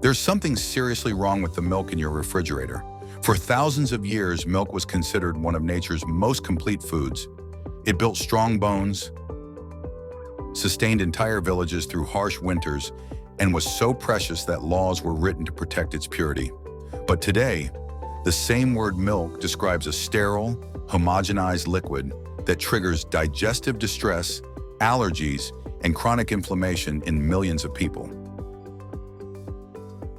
There's something seriously wrong with the milk in your refrigerator. For thousands of years, milk was considered one of nature's most complete foods. It built strong bones, sustained entire villages through harsh winters, and was so precious that laws were written to protect its purity. But today, the same word milk describes a sterile, homogenized liquid that triggers digestive distress, allergies, and chronic inflammation in millions of people.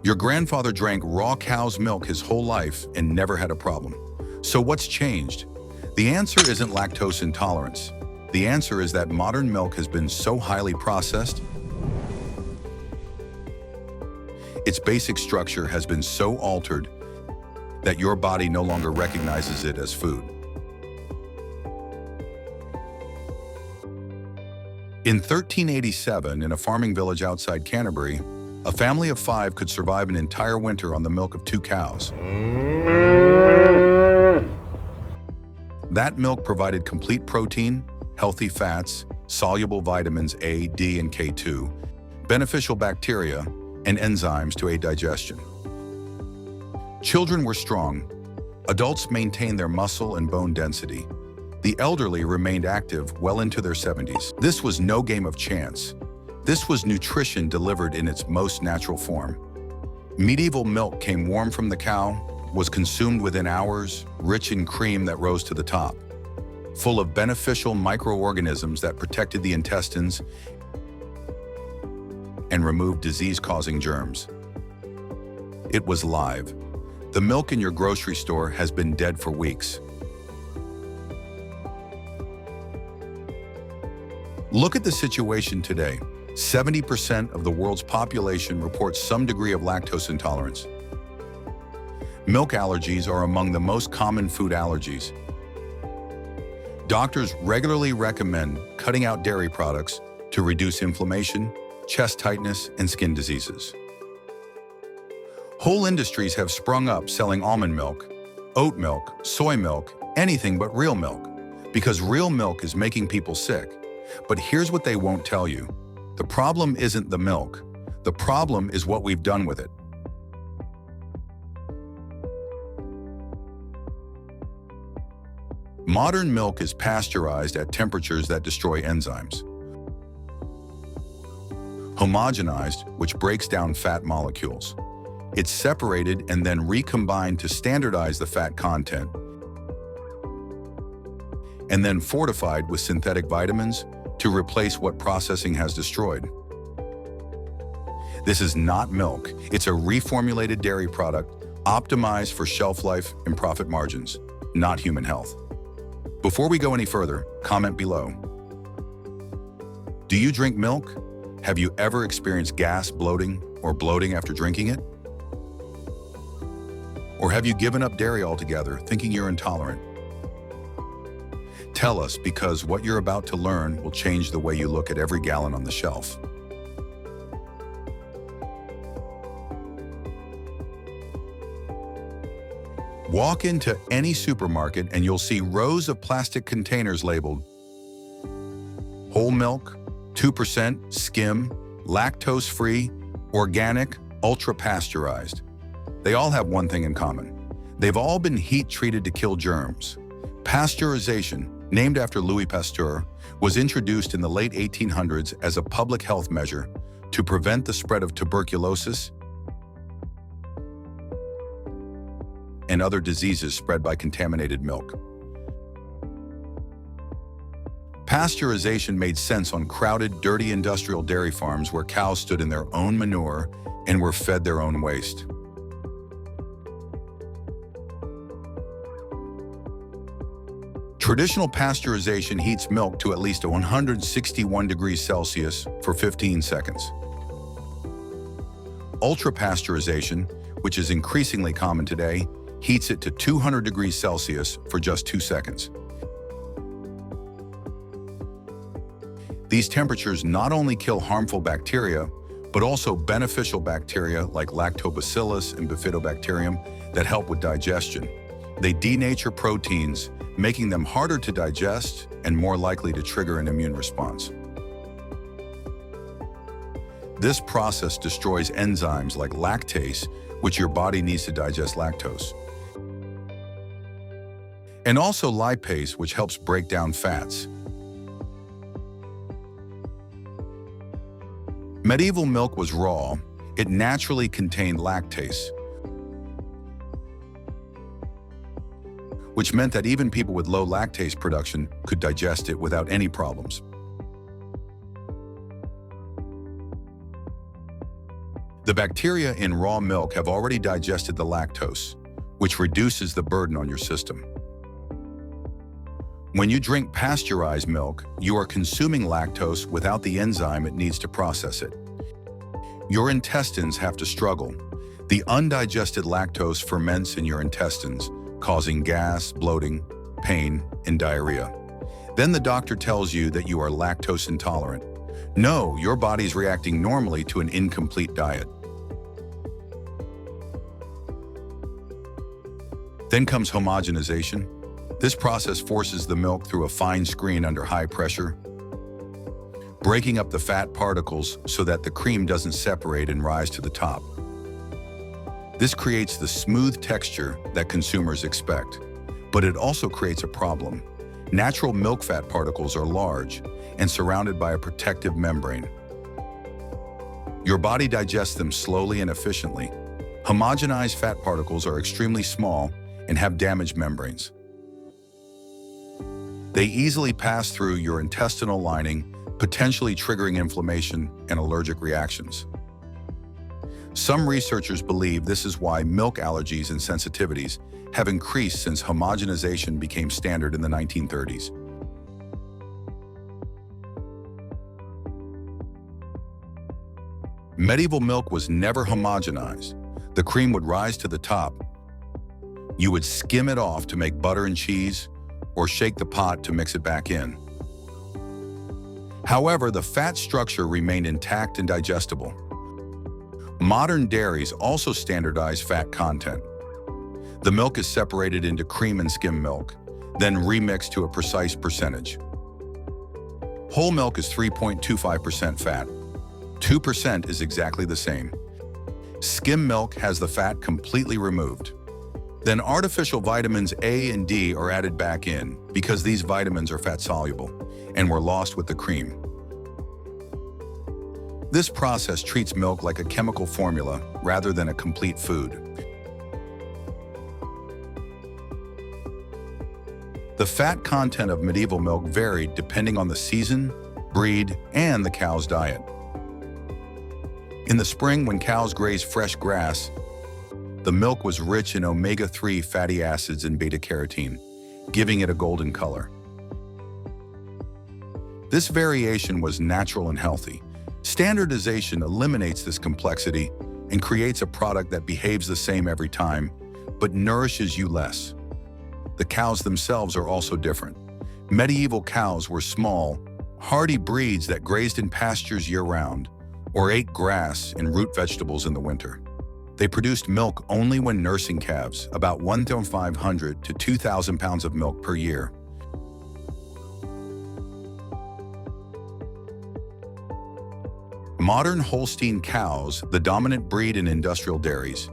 Your grandfather drank raw cow's milk his whole life and never had a problem. So what's changed? The answer isn't lactose intolerance. The answer is that modern milk has been so highly processed, its basic structure has been so altered that your body no longer recognizes it as food. In 1387, in a farming village outside Canterbury, a family of 5 could survive an entire winter on the milk of 2 cows. That milk provided complete protein, healthy fats, soluble vitamins A, D, and K2, beneficial bacteria, and enzymes to aid digestion. Children were strong. Adults maintained their muscle and bone density. The elderly remained active well into their 70s. This was no game of chance. This was nutrition delivered in its most natural form. Medieval milk came warm from the cow, was consumed within hours, rich in cream that rose to the top, full of beneficial microorganisms that protected the intestines and removed disease-causing germs. It was live. The milk in your grocery store has been dead for weeks. Look at the situation today. 70% of the world's population reports some degree of lactose intolerance. Milk allergies are among the most common food allergies. Doctors regularly recommend cutting out dairy products to reduce inflammation, chest tightness, and skin diseases. Whole industries have sprung up selling almond milk, oat milk, soy milk, anything but real milk, because real milk is making people sick. But here's what they won't tell you. The problem isn't the milk. The problem is what we've done with it. Modern milk is pasteurized at temperatures that destroy enzymes. Homogenized, which breaks down fat molecules. It's separated and then recombined to standardize the fat content, and then fortified with synthetic vitamins to replace what processing has destroyed. This is not milk. It's a reformulated dairy product optimized for shelf life and profit margins, not human health. Before we go any further, comment below. Do you drink milk? Have you ever experienced gas, bloating, or bloating after drinking it? Or have you given up dairy altogether, thinking you're intolerant? Tell us, because what you're about to learn will change the way you look at every gallon on the shelf. Walk into any supermarket and you'll see rows of plastic containers labeled whole milk, 2%, skim, lactose-free, organic, ultra-pasteurized. They all have one thing in common. They've all been heat-treated to kill germs. Pasteurization, named after Louis Pasteur, was introduced in the late 1800s as a public health measure to prevent the spread of tuberculosis and other diseases spread by contaminated milk. Pasteurization made sense on crowded, dirty industrial dairy farms where cows stood in their own manure and were fed their own waste. Traditional pasteurization heats milk to at least 161 degrees Celsius for 15 seconds. Ultra-pasteurization, which is increasingly common today, heats it to 200 degrees Celsius for just 2 seconds. These temperatures not only kill harmful bacteria, but also beneficial bacteria like lactobacillus and bifidobacterium that help with digestion. They denature proteins, making them harder to digest and more likely to trigger an immune response. This process destroys enzymes like lactase, which your body needs to digest lactose, and also lipase, which helps break down fats. Medieval milk was raw. It naturally contained lactase, which meant that even people with low lactase production could digest it without any problems. The bacteria in raw milk have already digested the lactose, which reduces the burden on your system. When you drink pasteurized milk, you are consuming lactose without the enzyme it needs to process it. Your intestines have to struggle. The undigested lactose ferments in your intestines, causing gas, bloating, pain, and diarrhea. Then the doctor tells you that you are lactose intolerant. No, your body's reacting normally to an incomplete diet. Then comes homogenization. This process forces the milk through a fine screen under high pressure, breaking up the fat particles so that the cream doesn't separate and rise to the top. This creates the smooth texture that consumers expect, but it also creates a problem. Natural milk fat particles are large and surrounded by a protective membrane. Your body digests them slowly and efficiently. Homogenized fat particles are extremely small and have damaged membranes. They easily pass through your intestinal lining, potentially triggering inflammation and allergic reactions. Some researchers believe this is why milk allergies and sensitivities have increased since homogenization became standard in the 1930s. Medieval milk was never homogenized. The cream would rise to the top. You would skim it off to make butter and cheese, or shake the pot to mix it back in. However, the fat structure remained intact and digestible. Modern dairies also standardize fat content. The milk is separated into cream and skim milk, then remixed to a precise percentage. Whole milk is 3.25% fat. 2% is exactly the same. Skim milk has the fat completely removed. Then artificial vitamins A and D are added back in because these vitamins are fat-soluble and were lost with the cream. This process treats milk like a chemical formula rather than a complete food. The fat content of medieval milk varied depending on the season, breed, and the cow's diet. In the spring, when cows graze fresh grass, the milk was rich in omega-3 fatty acids and beta-carotene, giving it a golden color. This variation was natural and healthy. Standardization eliminates this complexity and creates a product that behaves the same every time, but nourishes you less. The cows themselves are also different. Medieval cows were small, hardy breeds that grazed in pastures year-round or ate grass and root vegetables in the winter. They produced milk only when nursing calves, about 1,500 to 2,000 pounds of milk per year. Modern Holstein cows, the dominant breed in industrial dairies,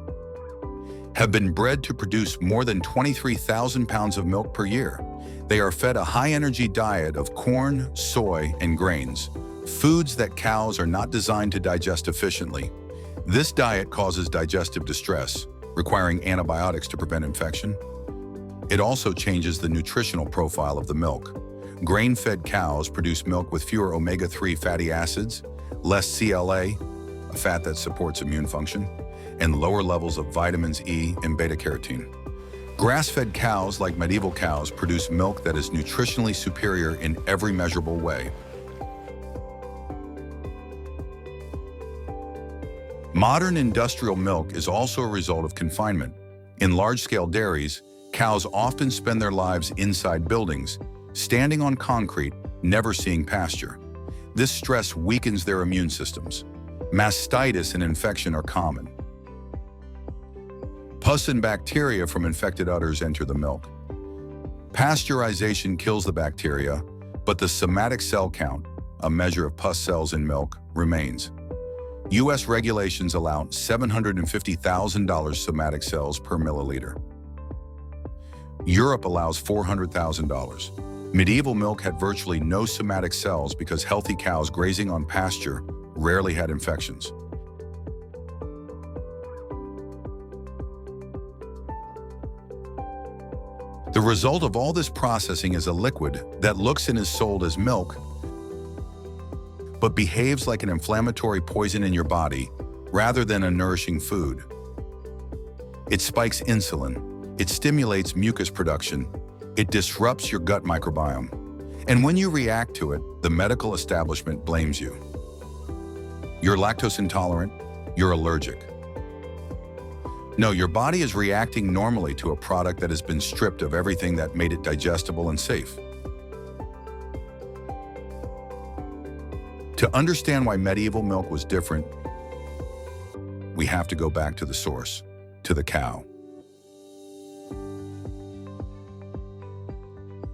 have been bred to produce more than 23,000 pounds of milk per year. They are fed a high-energy diet of corn, soy, and grains, foods that cows are not designed to digest efficiently. This diet causes digestive distress, requiring antibiotics to prevent infection. It also changes the nutritional profile of the milk. Grain-fed cows produce milk with fewer omega-3 fatty acids, less CLA, a fat that supports immune function, and lower levels of vitamins E and beta-carotene. Grass-fed cows, like medieval cows, produce milk that is nutritionally superior in every measurable way. Modern industrial milk is also a result of confinement. In large-scale dairies, cows often spend their lives inside buildings, standing on concrete, never seeing pasture. This stress weakens their immune systems. Mastitis and infection are common. Pus and bacteria from infected udders enter the milk. Pasteurization kills the bacteria, but the somatic cell count, a measure of pus cells in milk, remains. US regulations allow $750,000 somatic cells per milliliter. Europe allows $400,000. Medieval milk had virtually no somatic cells because healthy cows grazing on pasture rarely had infections. The result of all this processing is a liquid that looks and is sold as milk, but behaves like an inflammatory poison in your body rather than a nourishing food. It spikes insulin, it stimulates mucus production, it disrupts your gut microbiome. And when you react to it, the medical establishment blames you. You're lactose intolerant, you're allergic. No, your body is reacting normally to a product that has been stripped of everything that made it digestible and safe. To understand why medieval milk was different, we have to go back to the source, to the cow.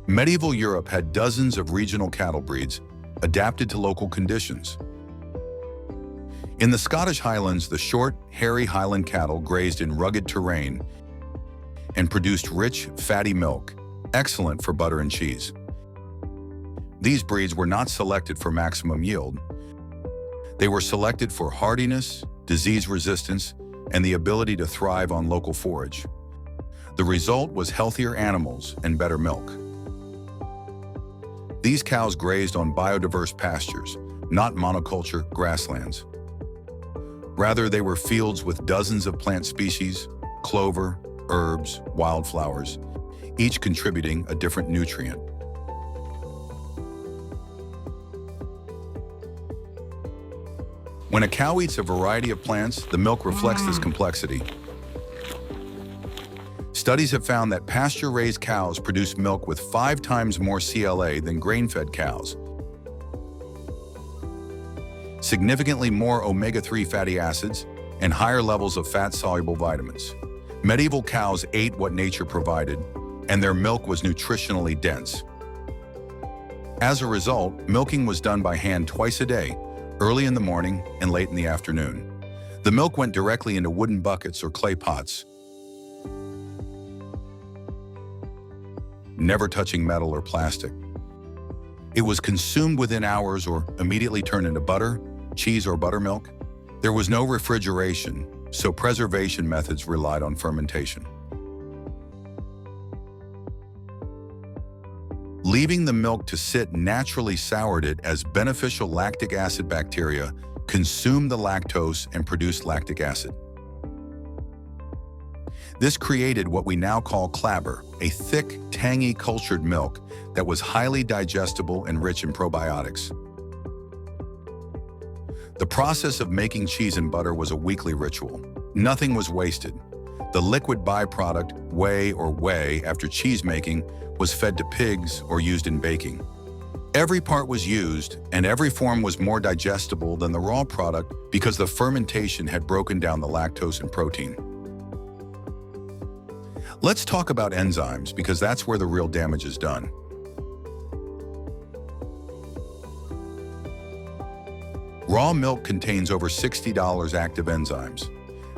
Medieval Europe had dozens of regional cattle breeds adapted to local conditions. In the Scottish Highlands, the short, hairy Highland cattle grazed in rugged terrain and produced rich, fatty milk, excellent for butter and cheese. These breeds were not selected for maximum yield. They were selected for hardiness, disease resistance, and the ability to thrive on local forage. The result was healthier animals and better milk. These cows grazed on biodiverse pastures, not monoculture grasslands. Rather, they were fields with dozens of plant species, clover, herbs, wildflowers, each contributing a different nutrient. When a cow eats a variety of plants, the milk reflects this complexity. Studies have found that pasture-raised cows produce milk with 5 times more CLA than grain-fed cows, significantly more omega-3 fatty acids, and higher levels of fat-soluble vitamins. Medieval cows ate what nature provided, and their milk was nutritionally dense. As a result, milking was done by hand twice a day, early in the morning and late in the afternoon. The milk went directly into wooden buckets or clay pots, never touching metal or plastic. It was consumed within hours or immediately turned into butter, cheese, or buttermilk. There was no refrigeration, so preservation methods relied on fermentation. Leaving the milk to sit naturally soured it as beneficial lactic acid bacteria consumed the lactose and produced lactic acid. This created what we now call clabber, a thick, tangy cultured milk that was highly digestible and rich in probiotics. The process of making cheese and butter was a weekly ritual. Nothing was wasted. The liquid byproduct, whey after cheese making, was fed to pigs or used in baking. Every part was used, and every form was more digestible than the raw product because the fermentation had broken down the lactose and protein. Let's talk about enzymes because that's where the real damage is done. Raw milk contains over 60 active enzymes.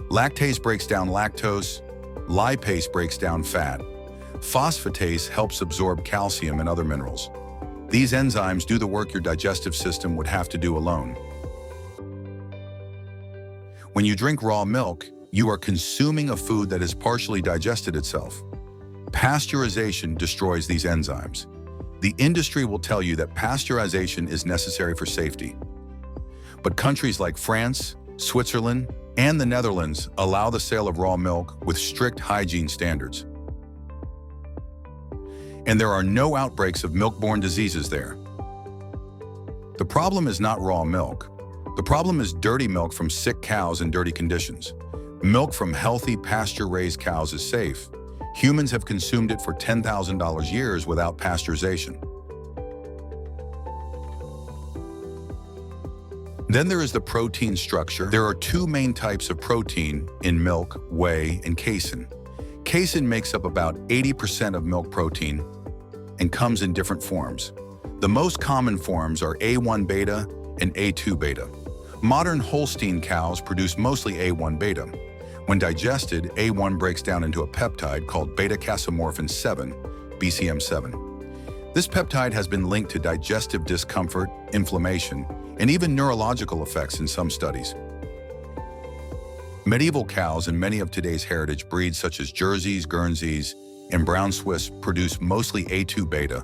Lactase breaks down lactose, lipase breaks down fat, phosphatase helps absorb calcium and other minerals. These enzymes do the work your digestive system would have to do alone. When you drink raw milk, you are consuming a food that has partially digested itself. Pasteurization destroys these enzymes. The industry will tell you that pasteurization is necessary for safety. But countries like France, Switzerland, and the Netherlands allow the sale of raw milk with strict hygiene standards. And there are no outbreaks of milk-borne diseases there. The problem is not raw milk. The problem is dirty milk from sick cows in dirty conditions. Milk from healthy pasture-raised cows is safe. Humans have consumed it for $10,000 years without pasteurization. Then there is the protein structure. There are 2 main types of protein in milk, whey, and casein. Casein makes up about 80% of milk protein and comes in different forms. The most common forms are A1 beta and A2 beta. Modern Holstein cows produce mostly A1 beta. When digested, A1 breaks down into a peptide called beta-casomorphin 7, BCM7. This peptide has been linked to digestive discomfort, inflammation, and even neurological effects in some studies. Medieval cows and many of today's heritage breeds such as Jerseys, Guernseys, and Brown Swiss produce mostly A2 beta,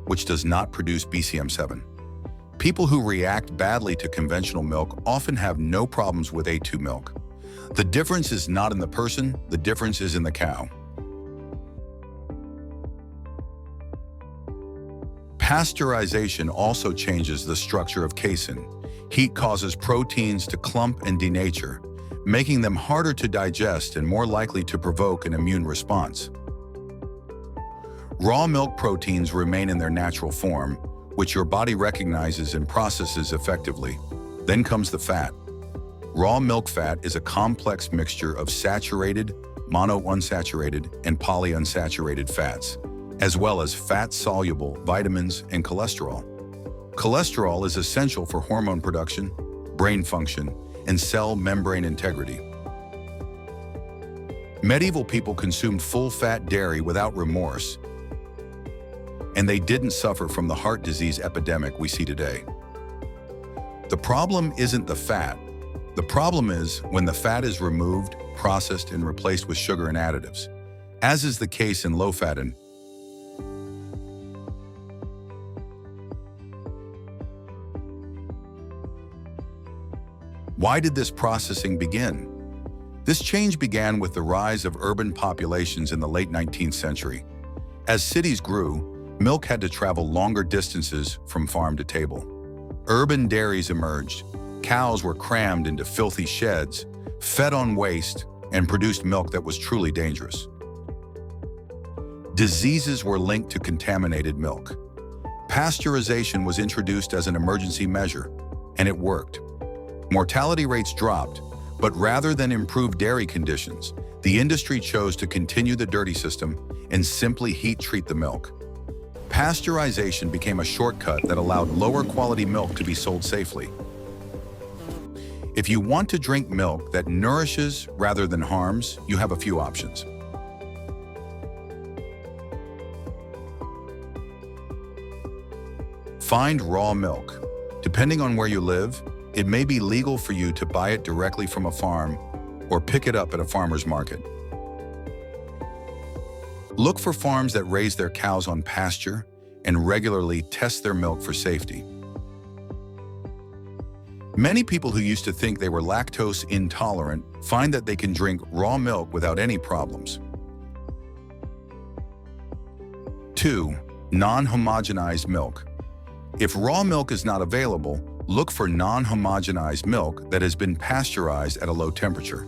which does not produce BCM7. People who react badly to conventional milk often have no problems with A2 milk. The difference is not in the person, the difference is in the cow. Pasteurization also changes the structure of casein. Heat causes proteins to clump and denature, making them harder to digest and more likely to provoke an immune response. Raw milk proteins remain in their natural form, which your body recognizes and processes effectively. Then comes the fat. Raw milk fat is a complex mixture of saturated, monounsaturated, and polyunsaturated fats, as well as fat-soluble vitamins and cholesterol. Cholesterol is essential for hormone production, brain function, and cell membrane integrity. Medieval people consumed full-fat dairy without remorse, and they didn't suffer from the heart disease epidemic we see today. The problem isn't the fat. The problem is when the fat is removed, processed, and replaced with sugar and additives, as is the case in low-fat and Why did this processing begin? This change began with the rise of urban populations in the late 19th century. As cities grew, milk had to travel longer distances from farm to table. Urban dairies emerged. Cows were crammed into filthy sheds, fed on waste, and produced milk that was truly dangerous. Diseases were linked to contaminated milk. Pasteurization was introduced as an emergency measure, and it worked. Mortality rates dropped, but rather than improve dairy conditions, the industry chose to continue the dirty system and simply heat-treat the milk. Pasteurization became a shortcut that allowed lower-quality milk to be sold safely. If you want to drink milk that nourishes rather than harms, you have a few options. Find raw milk. Depending on where you live, it may be legal for you to buy it directly from a farm or pick it up at a farmer's market. Look for farms that raise their cows on pasture and regularly test their milk for safety. Many people who used to think they were lactose intolerant find that they can drink raw milk without any problems. 2. Non-homogenized milk. If raw milk is not available, look for non-homogenized milk that has been pasteurized at a low temperature.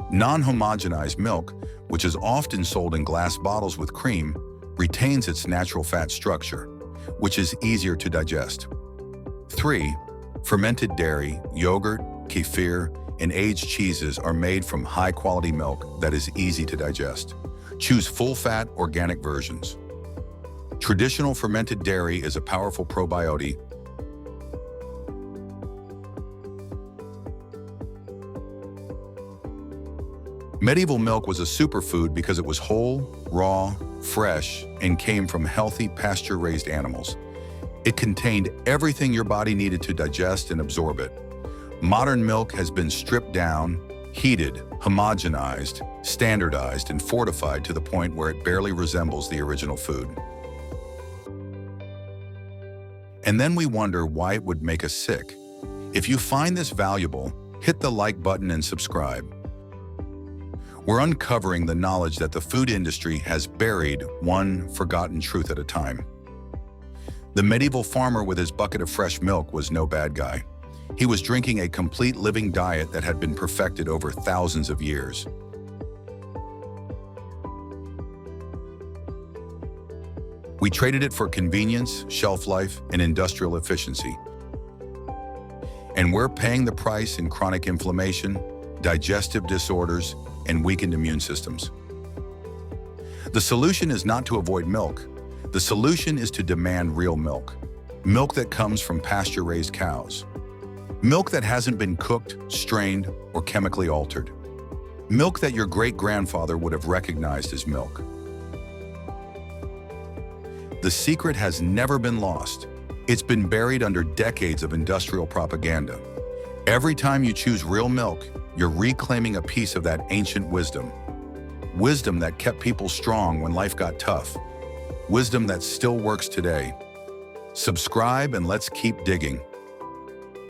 Non-homogenized milk, which is often sold in glass bottles with cream, retains its natural fat structure, which is easier to digest. 3. Fermented dairy, yogurt, kefir, and aged cheeses are made from high-quality milk that is easy to digest. Choose full-fat, organic versions. Traditional fermented dairy is a powerful probiotic. Medieval milk was a superfood because it was whole, raw, fresh, and came from healthy pasture-raised animals. It contained everything your body needed to digest and absorb it. Modern milk has been stripped down, heated, homogenized, standardized, and fortified to the point where it barely resembles the original food. And then we wonder why it would make us sick. If you find this valuable, hit the like button and subscribe. We're uncovering the knowledge that the food industry has buried one forgotten truth at a time. The medieval farmer with his bucket of fresh milk was no bad guy. He was drinking a complete living diet that had been perfected over thousands of years. We traded it for convenience, shelf life, and industrial efficiency. And we're paying the price in chronic inflammation, digestive disorders, and weakened immune systems. The solution is not to avoid milk. The solution is to demand real milk. Milk that comes from pasture-raised cows. Milk that hasn't been cooked, strained, or chemically altered. Milk that your great-grandfather would have recognized as milk. The secret has never been lost. It's been buried under decades of industrial propaganda. Every time you choose real milk, you're reclaiming a piece of that ancient wisdom. Wisdom that kept people strong when life got tough. Wisdom that still works today. Subscribe and let's keep digging.